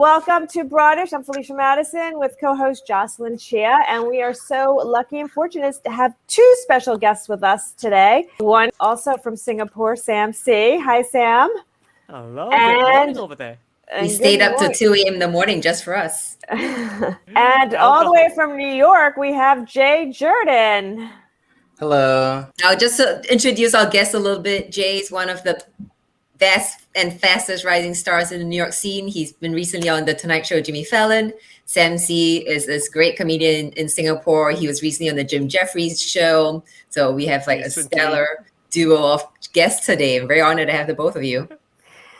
Welcome to BROADish. I'm Felicia Madison with co-host Jocelyn Chia, and we are so lucky and fortunate to have two special guests with us today. One also from Singapore, Sam C. Hi, Sam. Hello, good morning over there. We stayed up to 2 a.m. in the morning just for us. And all the way from New York, we have Jay Jurden. Hello. Now, just to introduce our guest a little bit, Jay is one of the best and fastest rising stars in the New York scene. He's been recently on The Tonight Show with Jimmy Fallon. Sam C is this great comedian in Singapore. He was recently on the Jim Jeffries show. So we have like a stellar duo of guests today. I'm very honored to have the both of you.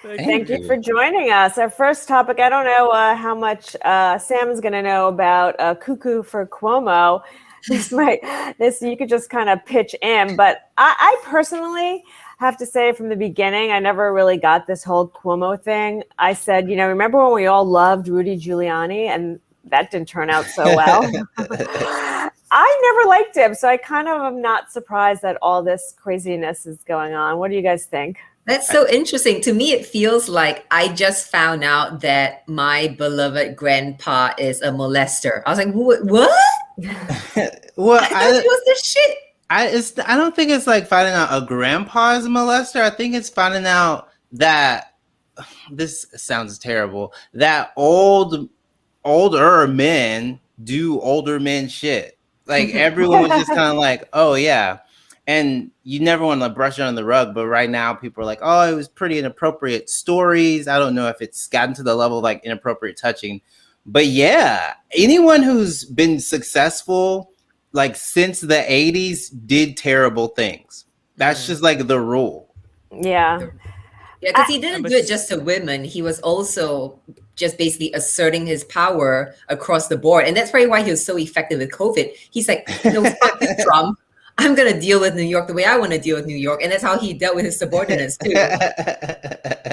Thank you for joining us. Our first topic, I don't know how much Sam is going to know about Cuckoo for Cuomo. This you could just kind of pitch in, but I personally have to say from the beginning, I never really got this whole Cuomo thing. I said, remember when we all loved Rudy Giuliani and that didn't turn out so well? I never liked him, so I kind of am not surprised that all this craziness is going on. What do you guys think? That's so interesting. To me, it feels like I just found out that my beloved grandpa is a molester. I was like, what? Well, I thought he was the shit. I don't think it's like finding out a grandpa is a molester. I think it's finding out that this sounds terrible. That older men do older men shit. Like everyone was just kind of like, oh yeah. And you never want to brush it under the rug, but right now people are like, oh, it was pretty inappropriate stories. I don't know if it's gotten to the level of like inappropriate touching. But yeah, anyone who's been successful like since the 80s did terrible things. That's just like the rule. Yeah. Yeah, because he didn't do it just to women. He was also just basically asserting his power across the board. And that's probably why he was so effective with COVID. He's like, fuck this Trump. I'm going to deal with New York the way I want to deal with New York. And that's how he dealt with his subordinates too.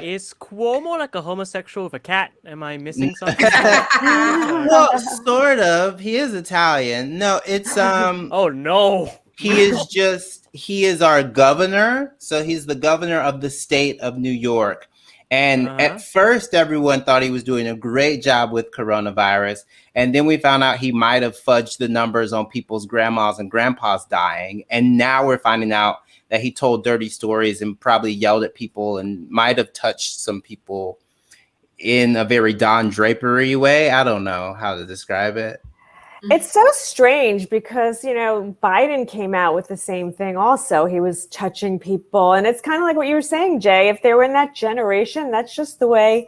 Is Cuomo like a homosexual with a cat? Am I missing something? Well, sort of. He is Italian. No, it's oh no. He is our governor. So he's the governor of the state of New York. And at first, everyone thought he was doing a great job with coronavirus. And then we found out he might have fudged the numbers on people's grandmas and grandpas dying. And now we're finding out that he told dirty stories and probably yelled at people and might have touched some people in a very Don Drapery way. I don't know how to describe it. It's so strange because, Biden came out with the same thing also. He was touching people. And it's kind of like what you were saying, Jay. If they were in that generation, that's just the way.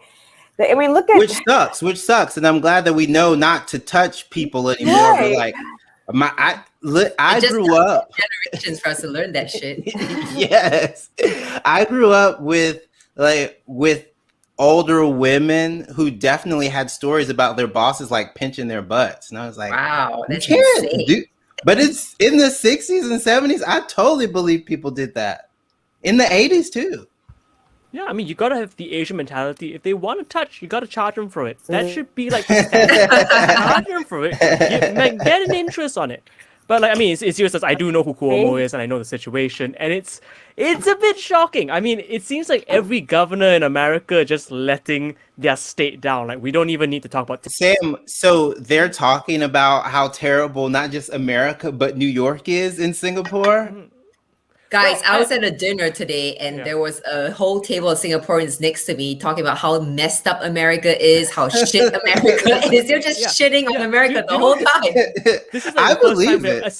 Look at... Which sucks. And I'm glad that we know not to touch people anymore. Right. But like, I grew up... generations for us to learn that shit. Yes. I grew up with older women who definitely had stories about their bosses like pinching their butts. And I was like, wow, that's insane. But it's in the 60s and 70s. I totally believe people did that. In the 80s too. Yeah, I mean, you gotta have the Asian mentality. If they want to touch, you gotta charge them for it. That should be like the standard. Charge them for it. Get an interest on it. But like, I mean, it's just I do know who Cuomo is and I know the situation, and it's a bit shocking. I mean, it seems like every governor in America just letting their state down. Like, we don't even need to talk about Sam. So they're talking about how terrible not just America but New York is in Singapore. Guys, I was at a dinner today and there was a whole table of Singaporeans next to me talking about how messed up America is, how shit America is. They're just shitting on America the whole time. This is I believe it.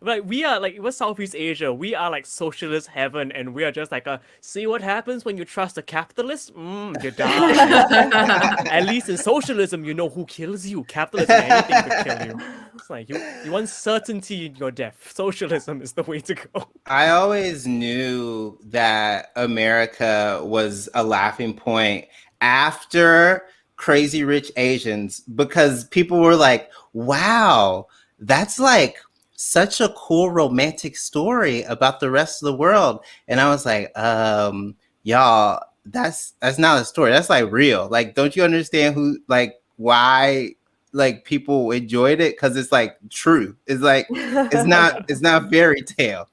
Like, we are like, we're Southeast Asia. We are like socialist heaven, and we are just like see what happens when you trust a capitalist? You die. At least in socialism, you know who kills you. Capitalism, anything could kill you. It's like you want certainty in your death. Socialism is the way to go. I always knew that America was a laughing point after Crazy Rich Asians, because people were like, wow, that's like such a cool romantic story about the rest of the world. And I was like, y'all, that's not a story. That's like real. Like, don't you understand why like people enjoyed it? Because it's like true. It's like it's not fairy tale.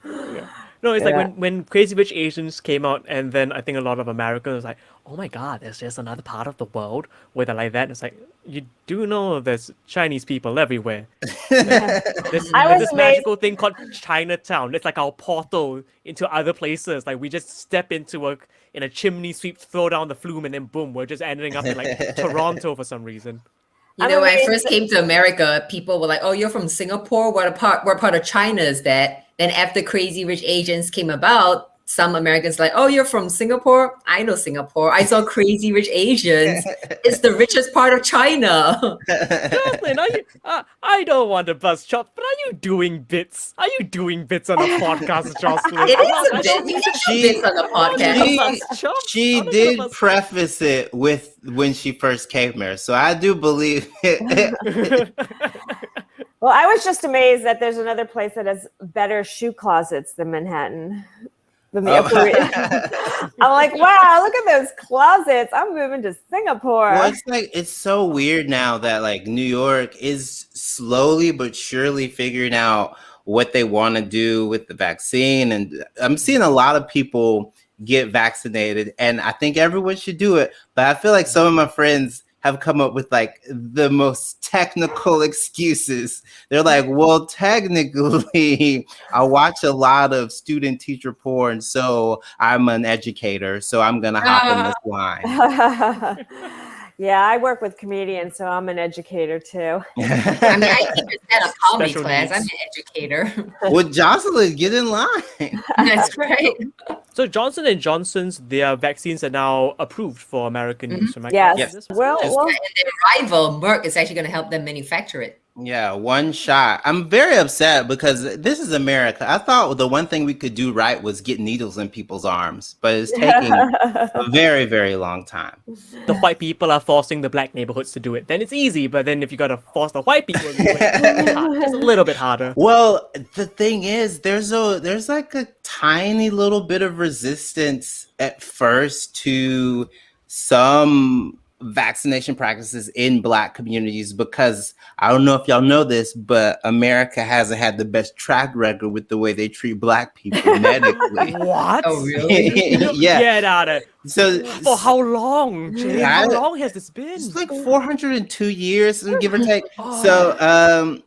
Yeah. No, it's like Yeah. when Crazy Rich Asians came out, and then I think a lot of Americans was like, "Oh my God, there's just another part of the world where they're like that." It's like you do know there's Chinese people everywhere. There's I was this amazed. magical thing called Chinatown. It's like our portal into other places. Like we just step into a chimney sweep, throw down the flume, and then boom, we're just ending up in like Toronto for some reason. You I'm know, when I amazed first came to America, people were like, "Oh, you're from Singapore? What part of China is that?" Then after Crazy Rich Asians came about, some Americans like, "Oh, you're from Singapore? I know Singapore. I saw Crazy Rich Asians. It's the richest part of China." Jocelyn, I don't want to bust chops, but are you doing bits? Are you doing bits on a podcast, Jocelyn? It is I a don't bit. You need can to- do bits on the podcast. She did preface it with when she first came here, so I do believe it. Well, I was just amazed that there's another place that has better shoe closets than Manhattan. Than the Upper I'm like, wow, look at those closets. I'm moving to Singapore. Well, it's like it's so weird now that like New York is slowly but surely figuring out what they want to do with the vaccine, and I'm seeing a lot of people get vaccinated, and I think everyone should do it. But I feel like some of my friends have come up with like the most technical excuses. They're like, well, technically, I watch a lot of student teacher porn, so I'm an educator, so I'm gonna hop in this line. Yeah, I work with comedians, so I'm an educator too. I mean, I teach a comedy Special class. I'm needs. an educator. Well, Jocelyn, get in line. That's right. So Johnson & Johnson's, their vaccines are now approved for American use. Am I Yes. correct? Yes. Well, And their rival, Merck, is actually going to help them manufacture it. Yeah, one shot. I'm very upset because this is America. I thought the one thing we could do right was get needles in people's arms, but it's taking a very, very long time. The white people are forcing the black neighborhoods to do it. Then it's easy, but then if you gotta force the white people to do it, it's just a little bit harder. Well, the thing is, there's like a tiny little bit of resistance at first to some vaccination practices in Black communities, because I don't know if y'all know this, but America hasn't had the best track record with the way they treat Black people medically. What? Oh, really? Yeah. Get out of it. So For how long, Jay? How long has this been? it's like 402 years, give or take. Oh. So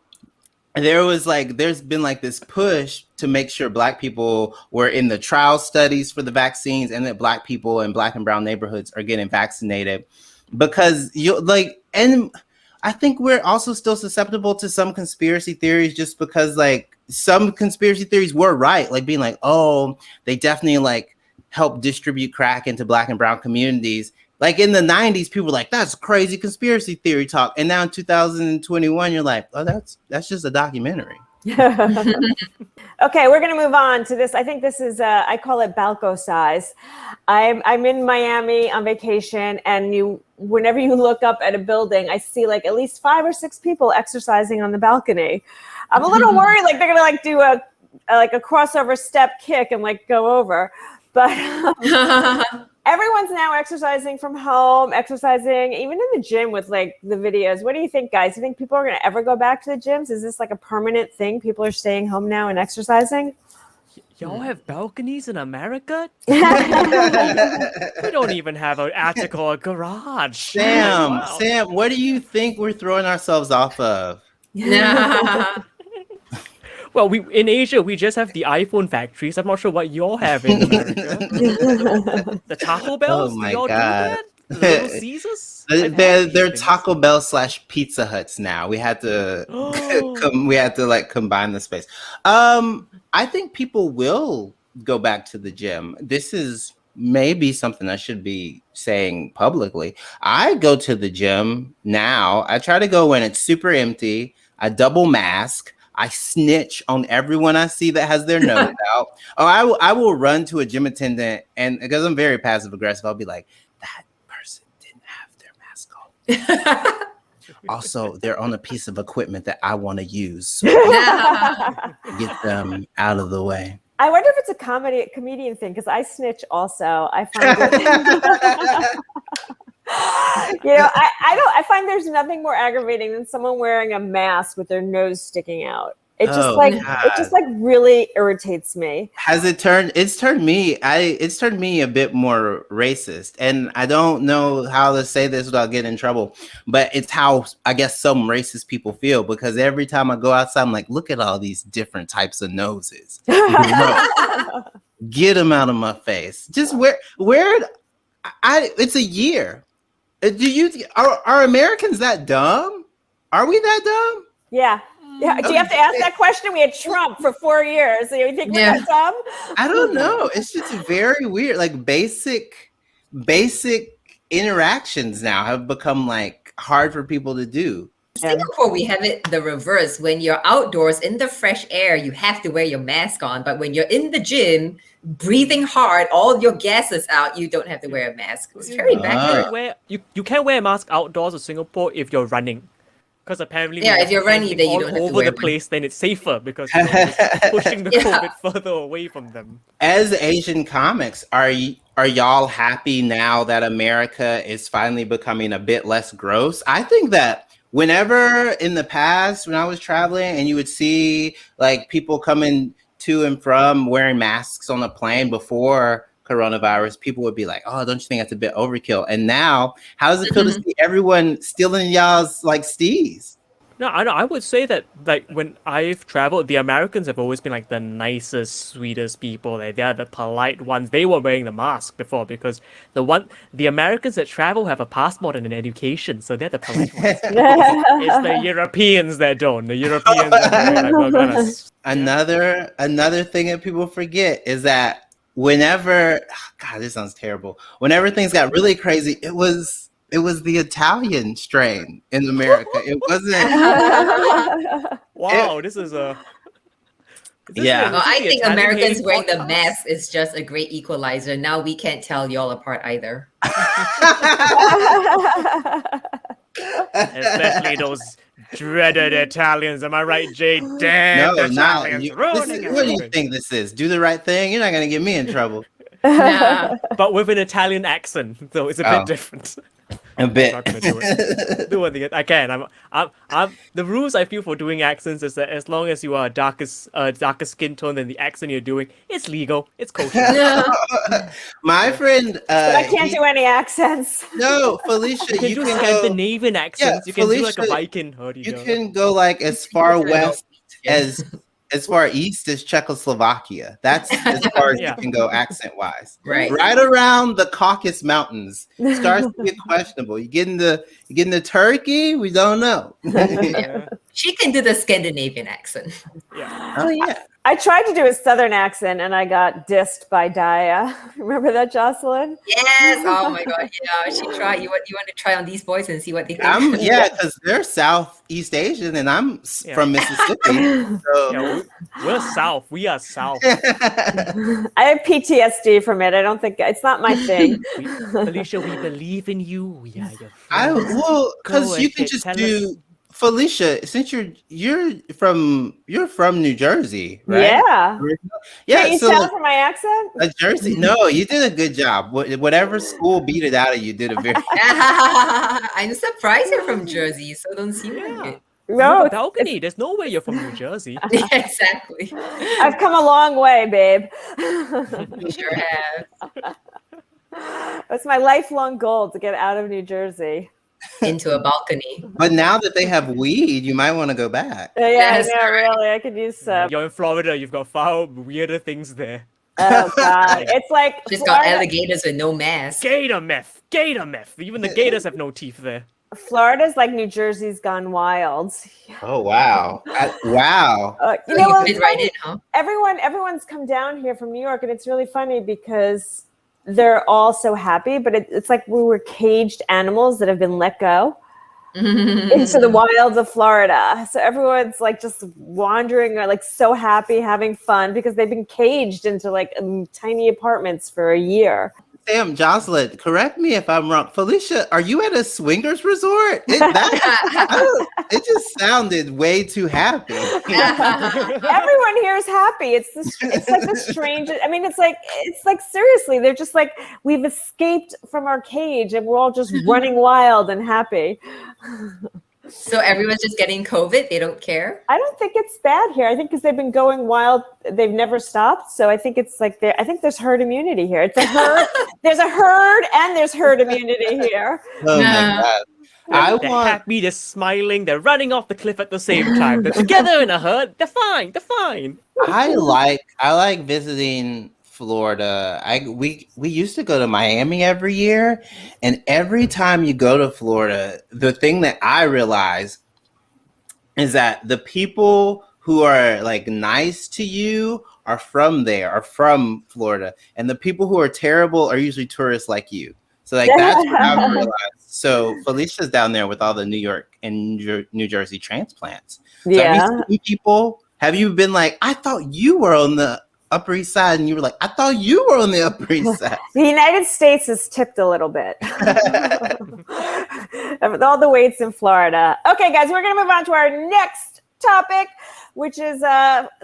there's been like this push to make sure Black people were in the trial studies for the vaccines, and that Black people in Black and brown neighborhoods are getting vaccinated, because and I think we're also still susceptible to some conspiracy theories, just because like some conspiracy theories were right, like being like, oh, they definitely like help distribute crack into Black and brown communities. Like in the 90s, people were like, that's crazy conspiracy theory talk. And now in 2021, you're like, oh, that's just a documentary. Okay, we're going to move on to this. I think this is, I call it Balco size. I'm in Miami on vacation, and whenever you look up at a building, I see like at least 5 or 6 people exercising on the balcony. I'm a little worried, like they're going to like do a crossover step kick and like go over. But everyone's now exercising from home, exercising even in the gym with like the videos. What do you think, guys? Do you think people are going to ever go back to the gyms? Is this like a permanent thing? People are staying home now and exercising? Y'all have balconies in America? We don't even have an attic or a garage. Sam, Wow. Sam, what do you think we're throwing ourselves off of? Well, in Asia, we just have the iPhone factories. I'm not sure what y'all have in America. The Taco Bells? Oh Do my y'all God. do that? The Little Caesars? They're Taco Bell / Pizza Huts now. We had to like combine the space. I think people will go back to the gym. This is maybe something I should be saying publicly. I go to the gym now. I try to go when it's super empty. I double mask. I snitch on everyone I see that has their nose out. Oh, I will run to a gym attendant, and because I'm very passive aggressive, I'll be like, that person didn't have their mask on. Also, they're on a piece of equipment that I want to use. So get them out of the way. I wonder if it's a comedian thing, because I snitch also. I find it, I find there's nothing more aggravating than someone wearing a mask with their nose sticking out. It just Oh, it God. just like really irritates me. Has it turned? It's turned me. It's turned me a bit more racist, and I don't know how to say this without getting in trouble. But it's how I guess some racist people feel, because every time I go outside, I'm like, look at all these different types of noses. Get them out of my face. Just where it's a year. Are Americans that dumb? Are we that dumb? Yeah. Yeah. Do you have to ask that question? We had Trump for 4 years. So you think we're that dumb? I don't know. It's just very weird. Like basic interactions now have become like hard for people to do. Singapore, we have it the reverse. When you're outdoors in the fresh air, you have to wear your mask on. But when you're in the gym, breathing hard, all your gases out, you don't have to wear a mask. It's very backward. You can't wear a mask outdoors in Singapore if you're running. Because apparently, if you're running, then you don't have to over wear the place, then it's safer because you're just pushing the COVID further away from them. As Asian comics, are y'all happy now that America is finally becoming a bit less gross? I think that whenever in the past, when I was traveling and you would see like people coming to and from wearing masks on a plane before coronavirus, people would be like, oh, don't you think that's a bit overkill? And now, how does it feel to see everyone stealing y'all's like steez? No, I would say that like when I've traveled, the Americans have always been like the nicest, sweetest people. Like, they're the polite ones. They were wearing the mask before because the Americans that travel have a passport and an education, so they're the polite ones. It's the Europeans that don't. The Europeans are very, like, we're gonna... Another thing that people forget is that whenever, God, this sounds terrible. Whenever things got really crazy, it was the Italian strain in America. It wasn't. Wow, this is a. Yeah. Well, I think Italian Americans hate wearing the podcast. mask is just a great equalizer. Now we can't tell y'all apart either. Especially those dreaded Italians. Am I right, Jay? Damn, No, Italians. not. What do you think this is? Do the right thing. You're not gonna get me in trouble. Nah. But with an Italian accent, so it's a bit different. A bit. I'm not gonna do it. Do it. I can. I'm. The rules I feel for doing accents is that as long as you are darker skin tone than the accent you're doing, it's legal. It's kosher. My friend. But I can't do any accents. No, Felicia, You can do Scandinavian accents. You can Felicia, do like a Viking. You can go like as far west as far east as Czechoslovakia. That's as far as you can go accent wise. Right. Right around the Caucasus Mountains starts to get questionable. You get into Turkey, we don't know. She can do the Scandinavian accent. Yeah. Oh yeah. I tried to do a Southern accent and I got dissed by Dhaya. Remember that, Jocelyn? Yes. Oh my God. Yeah. She tried. You want to try on these boys and see what they think? Because they're Southeast Asian and I'm from Mississippi. So. We're South. We are South. I have PTSD from it. I don't think it's not my thing. Felicia, we believe in you. We are your friends. Because you can just do. Felicia, since you're from New Jersey, right? Yeah. Yeah. Can't you tell from my accent? A Jersey? No, you did a good job. Whatever school beat it out of you, did a very. I'm surprised you're from Jersey, so don't seem like it. No, it's balcony. There's no way you're from New Jersey. Yeah, exactly. I've come a long way, babe. You sure have. It's my lifelong goal to get out of New Jersey. Into a balcony. But now that they have weed, you might want to go back. Yeah, Yes. I know, really. I could use some. You're in Florida. You've got far weirder things there. Oh, God. It's like Just got alligators with no mask. Gator meth. Even the gators have no teeth there. Florida's like New Jersey's gone wild. Oh, wow. Wow. You fit right in, huh? Everyone's come down here from New York, and it's really funny because they're all so happy, but it's like we were caged animals that have been let go into the wilds of Florida. So everyone's like just wandering, or like so happy, having fun because they've been caged into like tiny apartments for a year. Sam, Jocelyn, correct me if I'm wrong. Felicia, are you at a swingers resort? It just sounded way too happy. Everyone here is happy. It's like the strangest. I mean, it's like seriously, they're just like, we've escaped from our cage and we're all just running wild and happy. So everyone's just getting COVID. They don't care. I don't think it's bad here. I think because they've been going wild, they've never stopped. So I think it's like I think there's herd immunity here. It's a herd. There's a herd and there's herd immunity here. Oh my God. They're happy, they're smiling, they're running off the cliff at the same time. They're together in a herd. They're fine. They're fine. I like visiting Florida. We used to go to Miami every year, and every time you go to Florida, the thing that I realize is that the people who are like nice to you are from Florida, and the people who are terrible are usually tourists like you. So like that's what I've realized. So Felicia's down there with all the New York and New Jersey transplants. So have you seen people? Have you been like, I thought you were on the Upper East Side, and you were like, I thought you were on the Upper East Side. The United States is tipped a little bit. With all the weights in Florida. Okay, guys, we're going to move on to our next topic, which is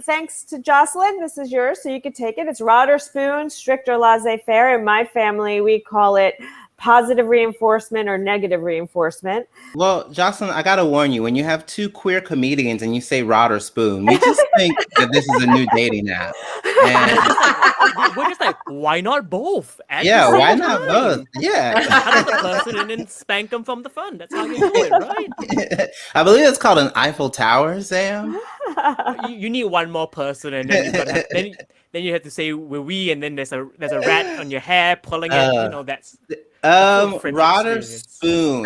thanks to Jocelyn. This is yours, so you can take it. It's rod or spoon, strict or laissez-faire. In my family, we call it positive reinforcement or negative reinforcement. Well, Jocelyn, I gotta warn you, when you have two queer comedians and you say rod or spoon, we just think that this is a new dating app. And We're just like, why not both? yeah, why not both? Yeah. Have the person and then spank them from the front. That's how you do it, right? I believe it's called an Eiffel Tower, Sam. You need one more person, and then then you have to say we, and then there's a rat on your hair pulling it. You know, that's rod or spoon.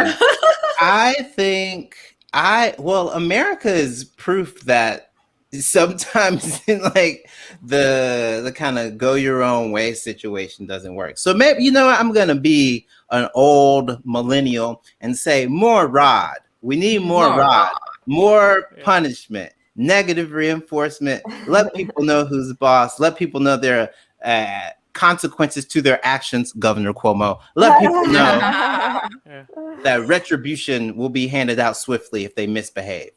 I think America is proof that sometimes in like the kind of go your own way situation doesn't work. So maybe, you know what, I'm gonna be an old millennial and say more rod. We need more rod, more punishment, negative reinforcement. Let people know who's boss. Let people know there are consequences to their actions, Governor Cuomo. Let people know that retribution will be handed out swiftly if they misbehave.